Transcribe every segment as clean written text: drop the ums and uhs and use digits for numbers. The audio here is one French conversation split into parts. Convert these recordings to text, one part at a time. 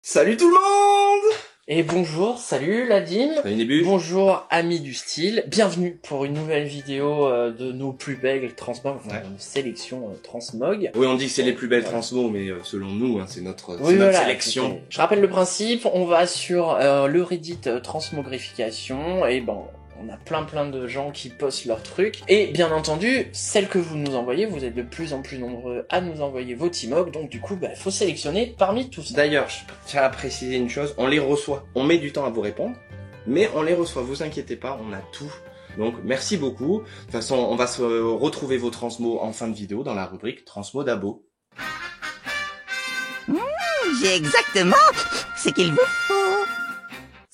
Salut tout le monde! Et bonjour, salut Ladine. Salut Nébu. Bonjour amis du style, bienvenue pour une nouvelle vidéo de nos plus belles transmogs, enfin, une sélection transmog. Oui, on dit que c'est les plus belles transmos, mais selon nous, c'est notre Voilà, sélection. écoutez, je rappelle le principe, on va sur le Reddit transmogrification, et bon, on a plein de gens qui postent leurs trucs, et bien entendu, celles que vous nous envoyez, vous êtes de plus en plus nombreux à nous envoyer vos T-Mog, donc du coup, faut sélectionner parmi tous. D'ailleurs, je tiens à préciser une chose, on les reçoit. On met du temps à vous répondre, mais on les reçoit, vous inquiétez pas, on a tout. Donc merci beaucoup. De toute façon, on va se retrouver vos transmos en fin de vidéo dans la rubrique Transmo d'Abo. J'ai exactement ce qu'il vous faut.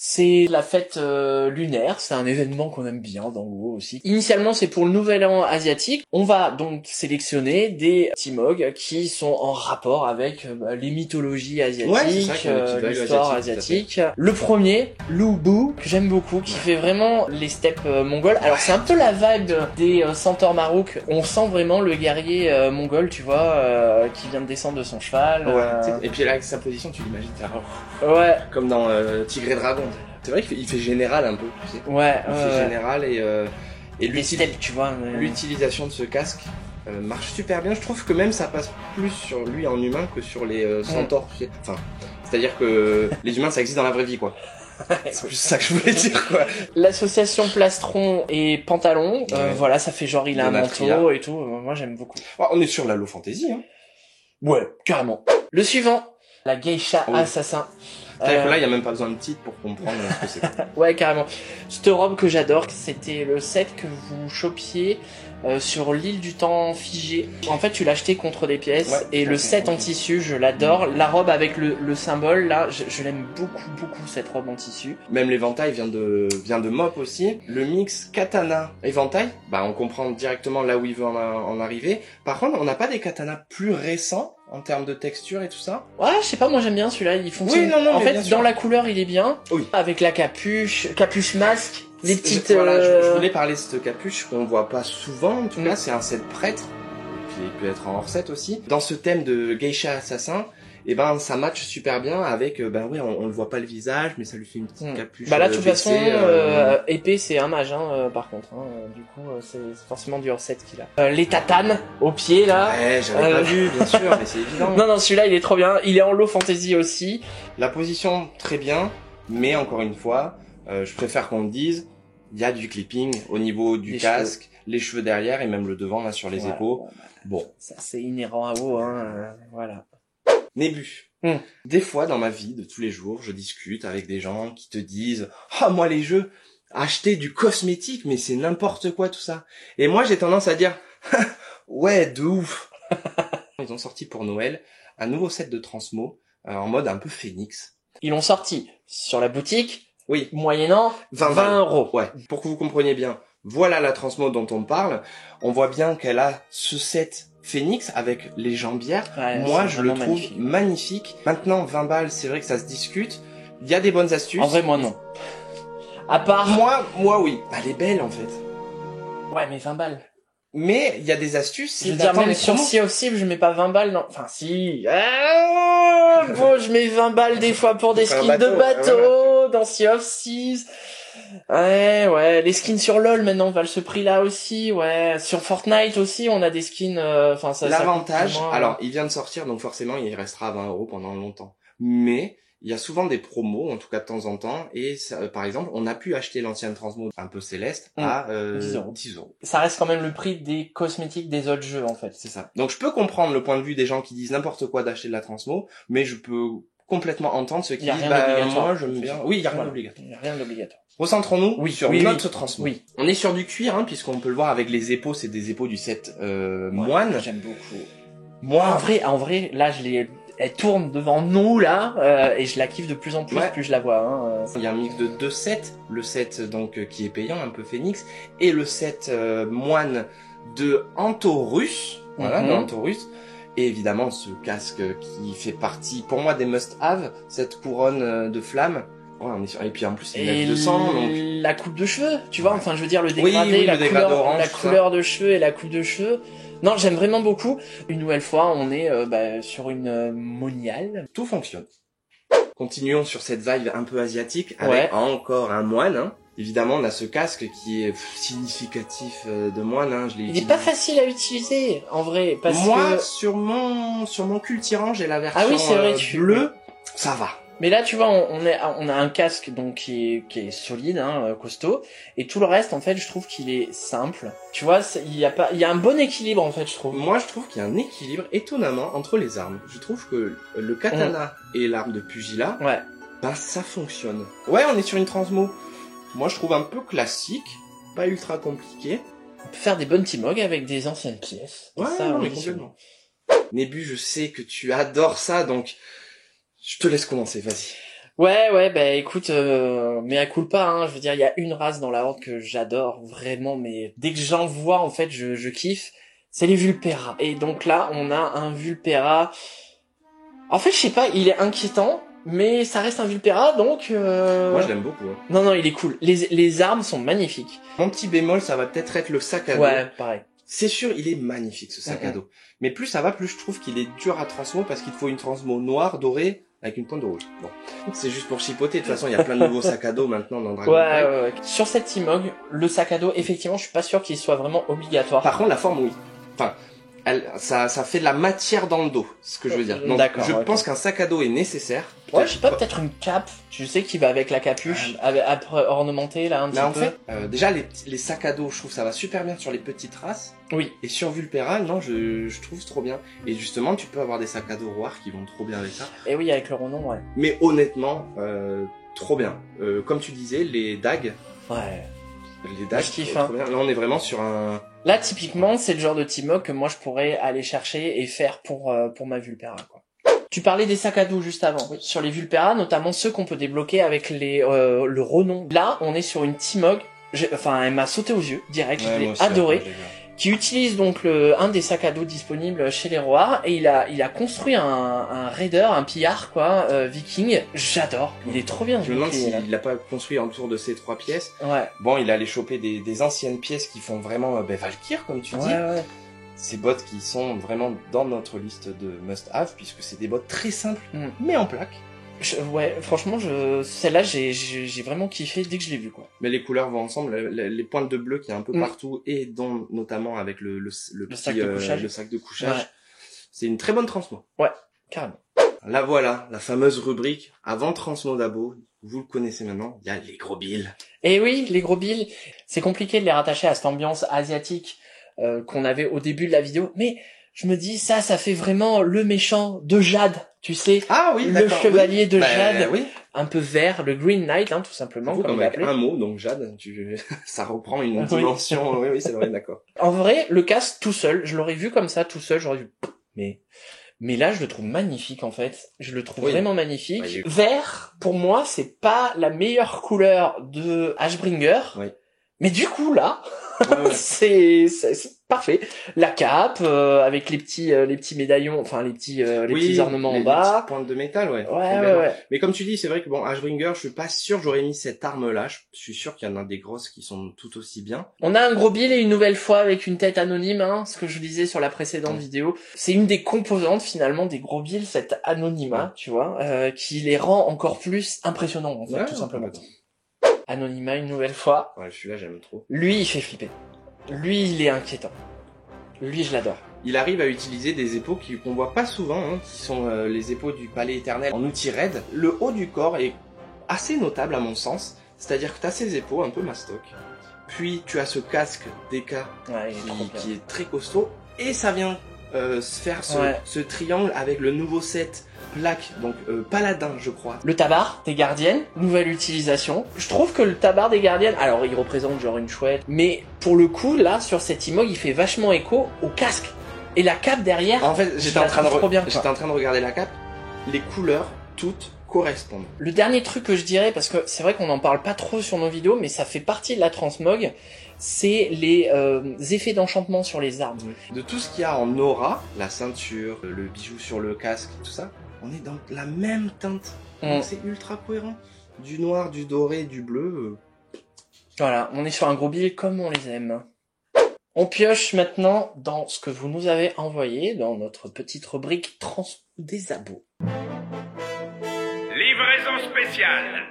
C'est la fête lunaire, c'est un événement qu'on aime bien dans WoW aussi. Initialement, c'est pour le nouvel an asiatique. On va donc sélectionner des T-Mog qui sont en rapport avec les mythologies asiatiques, l'histoire asiatique. Le premier, Lu Bu, que j'aime beaucoup, qui fait vraiment les steppes mongols. Alors c'est un peu la vague des Centaures Marouk. On sent vraiment le guerrier mongol, tu vois, qui vient de descendre de son cheval. Et puis là, avec sa position, tu l'imagines, ouais. Comme dans Tigre et Dragon. C'est vrai qu'il fait général un peu, tu sais. Ouais. Il fait général et les steppes, tu vois. L'utilisation de ce casque marche super bien. Je trouve que même ça passe plus sur lui en humain que sur les centaures. Tu sais. Enfin, c'est-à-dire que les humains, ça existe dans la vraie vie, quoi. C'est juste ça que je voulais dire, quoi. L'association plastron et pantalon, voilà, ça fait genre il a un manteau et tout. Moi, j'aime beaucoup. Oh, on est sur la low fantasy, hein. Ouais, carrément. Le suivant, la geisha assassin. Là, il y a même pas besoin de titre pour comprendre ce que c'est. Ouais, carrément. Cette robe que j'adore, c'était le set que vous chopiez sur l'île du temps figé. En fait, tu l'achetais contre des pièces, et le set en tissu, je l'adore. La robe avec le symbole, là, je l'aime beaucoup, cette robe en tissu. Même l'éventail vient de Mop aussi. Le mix katana éventail, on comprend directement là où il veut en arriver. Par contre, on n'a pas des katanas plus récents en termes de texture et tout ça. Ouais, je sais pas, moi j'aime bien celui-là, il fonctionne. Oui, non, en fait, dans la couleur, il est bien. Oui. Avec la capuche masque, les petites... Voilà, je voulais parler de cette capuche qu'on voit pas souvent, en tout cas, c'est un set prêtre. Puis il peut être en hors-set aussi. Dans ce thème de geisha assassin, ça match super bien avec, on le voit pas le visage, mais ça lui fait une petite capuche. Là, de toute façon, épée, c'est un mage, par contre, du coup, c'est forcément du hors-set qu'il a. Les tatanes, au pied, là. Ouais, j'avais pas vu, bien sûr, mais c'est évident. Non, celui-là, il est trop bien. Il est en low fantasy aussi. La position, très bien, mais encore une fois, je préfère qu'on le dise, il y a du clipping au niveau du casque, les cheveux derrière et même le devant, là, sur les épaules. Bon. Ça, c'est inhérent à WoW, voilà. Nébu. Des fois, dans ma vie de tous les jours, je discute avec des gens qui te disent « Ah, moi, les jeux, acheter du cosmétique, mais c'est n'importe quoi, tout ça. » Et moi, j'ai tendance à dire « Ouais, de ouf. » Ils ont sorti pour Noël un nouveau set de transmo, en mode un peu phénix. Ils l'ont sorti sur la boutique, oui, moyennant 20 euros. Ouais, pour que vous compreniez bien. Voilà la transmo dont on parle. On voit bien qu'elle a ce set Phoenix avec les jambières. Moi, je le trouve magnifique. Maintenant, 20 balles, c'est vrai que ça se discute. Il y a des bonnes astuces. En vrai, moi, non. À part... Moi, oui. Elle est belle, en fait. Ouais, mais 20 balles. Mais, il y a des astuces. Je veux dire, même sur Sea of Thieves, je mets pas 20 balles, non. Enfin, si. Bon, je mets 20 balles des fois pour des skins de bateau, dans Sea of Thieves. Ouais, les skins sur LoL maintenant valent ce prix-là aussi, ouais. Sur Fortnite aussi, on a des skins, L'avantage, alors, il vient de sortir, donc forcément, il restera à 20 euros pendant longtemps. Mais, il y a souvent des promos, en tout cas de temps en temps, et ça, par exemple, on a pu acheter l'ancienne transmo un peu céleste à 10 euros. Ça reste quand même le prix des cosmétiques des autres jeux, en fait. C'est ça. Donc je peux comprendre le point de vue des gens qui disent n'importe quoi d'acheter de la transmo, mais je peux complètement entendre ceux qui disent moi j'aime bien. Oui, il y a rien d'obligatoire. Il y a rien d'obligatoire. Recentrons-nous sur notre transmo. Oui. On est sur du cuir, puisqu'on peut le voir avec les épaules, c'est des épaules du set moine. J'aime beaucoup. Moi, en vrai, là, elle tourne devant nous, là, et je la kiffe de plus en plus, plus je la vois. Il y a un mix de deux sets, le set donc qui est payant, un peu Phoenix, et le set moine de Antorus, de Antorus, et évidemment ce casque qui fait partie, pour moi, des must-have, cette couronne de flammes. Et puis en plus, il y a de sang, donc... la coupe de cheveux, tu vois, enfin je veux dire le dégradé, la couleur de cheveux et la coupe de cheveux. Non, j'aime vraiment beaucoup. Une nouvelle fois, on est sur une moniale. Tout fonctionne. Continuons sur cette vibe un peu asiatique avec encore un moine. Hein. Évidemment, on a ce casque qui est significatif de moine. Hein. Il est pas facile à utiliser, en vrai, parce moi, que... sur mon cultirant, j'ai la version c'est vrai, bleue. Ça va. Mais là, tu vois, on a un casque donc qui est solide, hein, costaud, et tout le reste, en fait, je trouve qu'il est simple. Tu vois, il y a un bon équilibre, en fait, je trouve. Moi, je trouve qu'il y a un équilibre étonnamment entre les armes. Je trouve que le katana et l'arme de pugilat, bah ça fonctionne. Ouais, on est sur une transmo. Moi, je trouve un peu classique, pas ultra compliqué. On peut faire des bonnes T-Mog avec des anciennes pièces. Ouais, ça, mais complètement. Nébu, je sais que tu adores ça, donc je te laisse commencer, vas-y. Ouais, bah écoute, mea culpa, hein, je veux dire, il y a une race dans la horde que j'adore vraiment, mais dès que j'en vois, en fait, je kiffe, c'est les Vulpera. Et donc là, on a un Vulpera, en fait, je sais pas, il est inquiétant, mais ça reste un Vulpera, donc... Moi, je l'aime beaucoup. Hein. Non, il est cool. Les armes sont magnifiques. Mon petit bémol, ça va peut-être être le sac à dos. Ouais, pareil. C'est sûr, il est magnifique, ce sac à dos. Mais plus ça va, plus je trouve qu'il est dur à transmo, parce qu'il te faut une transmo noire, dorée, avec une pointe de rouge. Bon. C'est juste pour chipoter. De toute façon, il y a plein de nouveaux sacs à dos maintenant dans Dragon Ball. Ouais. Sur cette T-Mog, le sac à dos, effectivement, je suis pas sûr qu'il soit vraiment obligatoire. Par contre, la forme, oui. Enfin, ça fait de la matière dans le dos, ce que je veux dire. Donc, je pense qu'un sac à dos est nécessaire. Ouais, je sais pas, peut-être une cape, tu sais, qui va avec la capuche, après ornementée, là, un petit peu. En fait, déjà, les sacs à dos, je trouve ça va super bien sur les petites races. Oui. Et sur Vulpera, non, je trouve trop bien. Et justement, tu peux avoir des sacs à dos roirs qui vont trop bien avec ça. Et oui, avec le Ronon, ouais. Mais honnêtement, trop bien. Comme tu disais, les dagues. Ouais. Les dagues, trop bien. Là, on est vraiment sur un... Là, typiquement, c'est le genre de T-Mog que moi, je pourrais aller chercher et faire pour ma Vulpera, quoi. Tu parlais des sacs à dos juste avant. Oui. Sur les Vulpera, notamment ceux qu'on peut débloquer avec le Ronon. Là, on est sur une T-Mog. Enfin, elle m'a sauté aux yeux, direct. Je l'ai adoré. Qui utilise donc un des sacs à dos disponibles chez les Roars. Et il a construit un raider, un pillard, quoi, viking. J'adore. Il est trop bien. Je me demande s'il l'a pas construit autour de ces 3 pièces. Ouais. Bon, il allait choper des anciennes pièces qui font vraiment, Valkyr, comme tu dis. Ouais. Ces bots qui sont vraiment dans notre liste de must-have, puisque c'est des bots très simples, mais en plaque. Franchement, celle-là, j'ai vraiment kiffé dès que je l'ai vue, quoi. Mais les couleurs vont ensemble, les pointes de bleu qu'il y a un peu partout, et dont, notamment avec le sac de couchage. Le sac de couchage. Ouais. C'est une très bonne transmo. Ouais, carrément. Là voilà, la fameuse rubrique avant transmo d'abo. Vous le connaissez maintenant, il y a les gros bills. Et oui, les gros bills, c'est compliqué de les rattacher à cette ambiance asiatique qu'on avait au début de la vidéo, mais je me dis ça fait vraiment le méchant de Jade, tu sais. Ah oui, le chevalier de Jade, oui. Un peu vert, le Green Knight, hein, tout simplement. Comme avec un mot, donc Jade, ça reprend une dimension. Oui, c'est vrai, d'accord. En vrai, le casque tout seul, je l'aurais vu comme ça tout seul, j'aurais vu. Mais là, je le trouve magnifique, en fait. Je le trouve vraiment magnifique. Ouais, vert, pour moi, c'est pas la meilleure couleur de Ashbringer. Oui. Mais du coup, là, c'est parfait. La cape, avec les petits médaillons, enfin, les petits ornements en bas. Les petites pointes de métal, ouais. Mais comme tu dis, c'est vrai que bon, Ashbringer, je suis pas sûr que j'aurais mis cette arme-là. Je suis sûr qu'il y en a des grosses qui sont tout aussi bien. On a un gros bill et une nouvelle fois avec une tête anonyme, hein, ce que je disais sur la précédente vidéo. C'est une des composantes, finalement, des gros bills, cette anonymat, tu vois, qui les rend encore plus impressionnants, en fait, tout simplement. Anonymat une nouvelle fois. Ouais, celui-là, j'aime trop. Lui, il fait flipper. Lui, il est inquiétant. Lui, je l'adore. Il arrive à utiliser des épaules qu'on voit pas souvent, hein, qui sont les épaules du palais éternel en outil raid. Le haut du corps est assez notable à mon sens. C'est-à-dire que tu as ces épaules un peu mastoc. Puis tu as ce casque DK qui est très costaud. Et ça vient faire ce triangle avec le nouveau set plaque, donc paladin je crois. Le tabard des gardiennes, nouvelle utilisation. Je trouve que le tabard des gardiennes, alors il représente genre une chouette, mais pour le coup là sur cette T-Mog il fait vachement écho au casque. Et la cape derrière, en fait j'étais en train de regarder la cape, les couleurs toutes correspondent. Le dernier truc que je dirais, parce que c'est vrai qu'on n'en parle pas trop sur nos vidéos, mais ça fait partie de la transmog, c'est les effets d'enchantement sur les armes. De tout ce qu'il y a en aura, la ceinture, le bijou sur le casque, tout ça, on est dans la même teinte. Donc c'est ultra cohérent. Du noir, du doré, du bleu. Voilà, on est sur un gros bill comme on les aime. On pioche maintenant dans ce que vous nous avez envoyé, dans notre petite rubrique trans des abos. Livre livraison spéciale.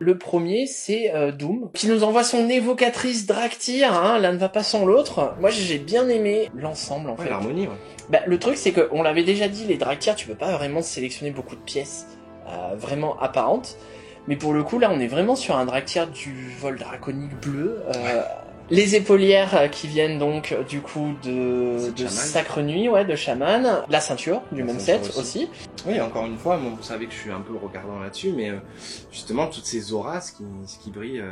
Le premier, c'est Doom, qui nous envoie son évocatrice Draktyr, hein, l'un ne va pas sans l'autre. Moi, j'ai bien aimé l'ensemble, en fait. L'harmonie, ouais. Bah, le truc, c'est qu'on l'avait déjà dit, les Draktyr, tu peux pas vraiment sélectionner beaucoup de pièces vraiment apparentes. Mais pour le coup, là, on est vraiment sur un Draktyr du vol draconique bleu. Les épaulières qui viennent donc du coup de Sacre Nuit, ouais, de Shaman. La ceinture du même set aussi. Oui, encore une fois, bon, vous savez que je suis un peu regardant là-dessus, mais justement toutes ces auras, ce qui brille,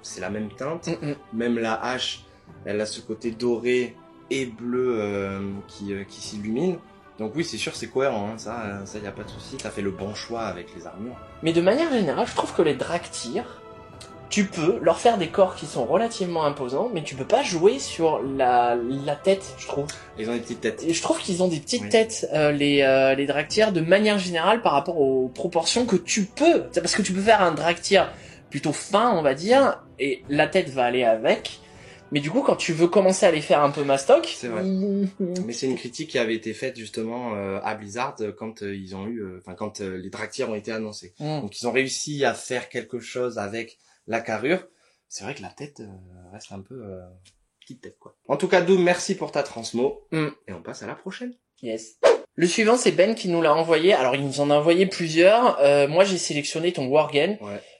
c'est la même teinte. Même la hache, elle a ce côté doré et bleu qui s'illumine. Donc oui, c'est sûr, c'est cohérent, hein, ça y a pas de souci. T'as fait le bon choix avec les armures. Mais de manière générale, je trouve que les Draktyr, tu peux leur faire des corps qui sont relativement imposants, mais tu peux pas jouer sur la tête, je trouve. Ils ont des petites têtes. Et je trouve qu'ils ont des petites têtes, les Draktyr, de manière générale par rapport aux proportions que tu peux. C'est parce que tu peux faire un Draktyr plutôt fin, on va dire, et la tête va aller avec. Mais du coup, quand tu veux commencer à les faire un peu mastoc... C'est vrai. Mais c'est une critique qui avait été faite justement à Blizzard quand ils ont eu... quand les Draktyr ont été annoncés. Donc ils ont réussi à faire quelque chose avec la carrure. C'est vrai que la tête reste un peu... petite tête, quoi. En tout cas, Doom, merci pour ta transmo. Et on passe à la prochaine. Yes. Le suivant, c'est Ben qui nous l'a envoyé. Alors, il nous en a envoyé plusieurs. Moi, j'ai sélectionné ton Worgen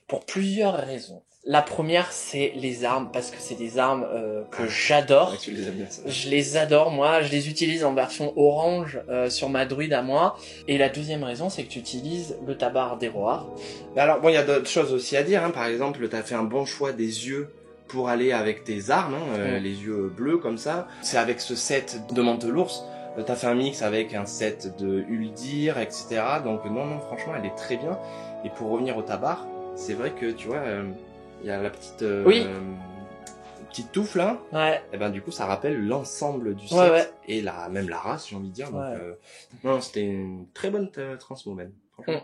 pour plusieurs raisons. La première, c'est les armes, parce que c'est des armes que j'adore. Ouais, tu les aimes bien, ça. Je les adore, moi. Je les utilise en version orange sur ma druide à moi. Et la deuxième raison, c'est que tu utilises le tabard d'Héroar. Alors, bon, il y a d'autres choses aussi à dire. Hein. Par exemple, t'as fait un bon choix des yeux pour aller avec tes armes, hein, les yeux bleus comme ça. C'est avec ce set de Mantelours. T'as fait un mix avec un set de Uldir, etc. Donc non, franchement, elle est très bien. Et pour revenir au tabard, c'est vrai que, tu vois... il y a la petite petite touffe là. Ouais. Et ben du coup ça rappelle l'ensemble du set et même la race, j'ai envie de dire. Donc non, c'était une très bonne transmo même. Franchement.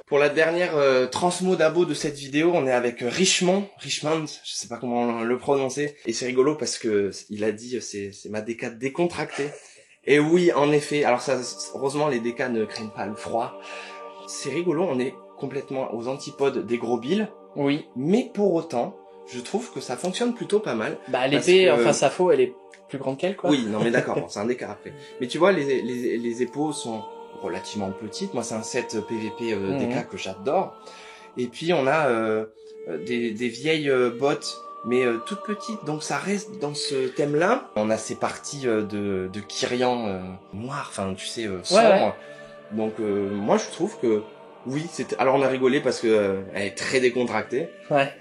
Pour la dernière transmo d'abo de cette vidéo, on est avec Richmond, je sais pas comment le prononcer, et c'est rigolo parce que il a dit c'est ma DK décontractée. Et oui, en effet. Alors ça, heureusement les DK ne craignent pas le froid. C'est rigolo, on est complètement aux antipodes des gros billes. Oui. Mais pour autant, je trouve que ça fonctionne plutôt pas mal. Bah l'épée, enfin sa faux, elle est plus grande qu'elle, quoi. Oui, non mais d'accord, bon, c'est un écart après. Mais tu vois, les épaules sont relativement petites. Moi, c'est un set PVP DK que j'adore. Et puis on a des vieilles bottes, mais toutes petites, donc ça reste dans ce thème-là. On a ces parties de Kyrian noir, enfin tu sais, sombre. Donc moi je trouve que oui, alors on a rigolé parce que elle est très décontractée.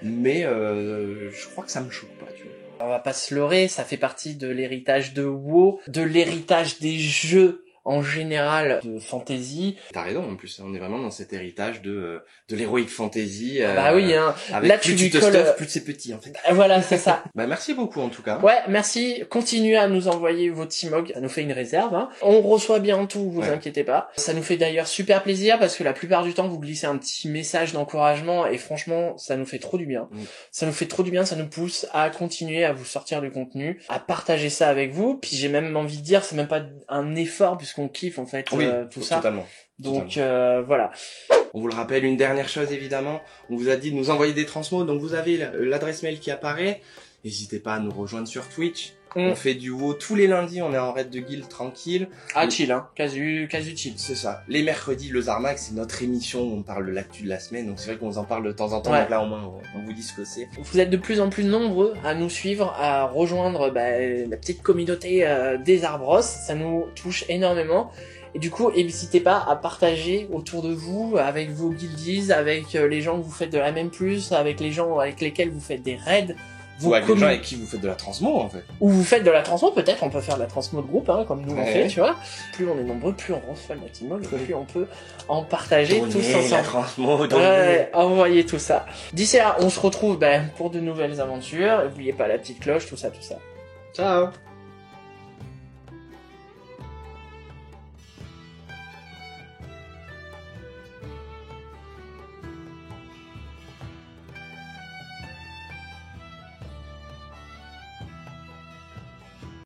Mais je crois que ça me choque pas, tu vois. On va pas se leurrer, ça fait partie de l'héritage de WoW, de l'héritage des jeux en général de fantasy. T'as raison, en plus, on est vraiment dans cet héritage de l'heroic fantasy. Bah oui, hein. Avec là plus tu lui te colles, stuff, plus c'est petit, en fait. Voilà, c'est ça. Bah merci beaucoup, en tout cas. Ouais, merci. Continuez à nous envoyer vos Timogs. Ça nous fait une réserve, hein. On reçoit bien tout, vous inquiétez pas. Ça nous fait d'ailleurs super plaisir parce que la plupart du temps, vous glissez un petit message d'encouragement et franchement, ça nous fait trop du bien. Ça nous fait trop du bien, ça nous pousse à continuer à vous sortir du contenu, à partager ça avec vous. Puis j'ai même envie de dire, c'est même pas un effort puisqu'on kiffe, en fait. Tout ça. Totalement. Donc voilà. On vous le rappelle, une dernière chose évidemment, on vous a dit de nous envoyer des transmos, donc vous avez l'adresse mail qui apparaît. N'hésitez pas à nous rejoindre sur Twitch. On fait du WoW tous les lundis, on est en raid de guild tranquille. Ah chill, hein, quasi chill. C'est ça. Les mercredis, le Zarmak, c'est notre émission où on parle de l'actu de la semaine, donc c'est vrai qu'on vous en parle de temps en temps, donc là au moins on vous dit ce que c'est. Vous êtes de plus en plus nombreux à nous suivre, à rejoindre la petite communauté des Arbros, ça nous touche énormément. Et du coup, n'hésitez pas à partager autour de vous, avec vos guildies, avec les gens que vous faites de la même plus, avec les gens avec lesquels vous faites des raids. Ou avec les gens avec qui vous faites de la transmo, en fait. Ou vous faites de la transmo, peut-être, on peut faire de la transmo de groupe, hein, comme nous on fait, tu vois. Plus on est nombreux, plus on reçoit le Timog, plus on peut en partager tous ensemble. La transmo, envoyez tout ça. D'ici là, on se retrouve pour de nouvelles aventures. N'oubliez pas la petite cloche, tout ça. Ciao.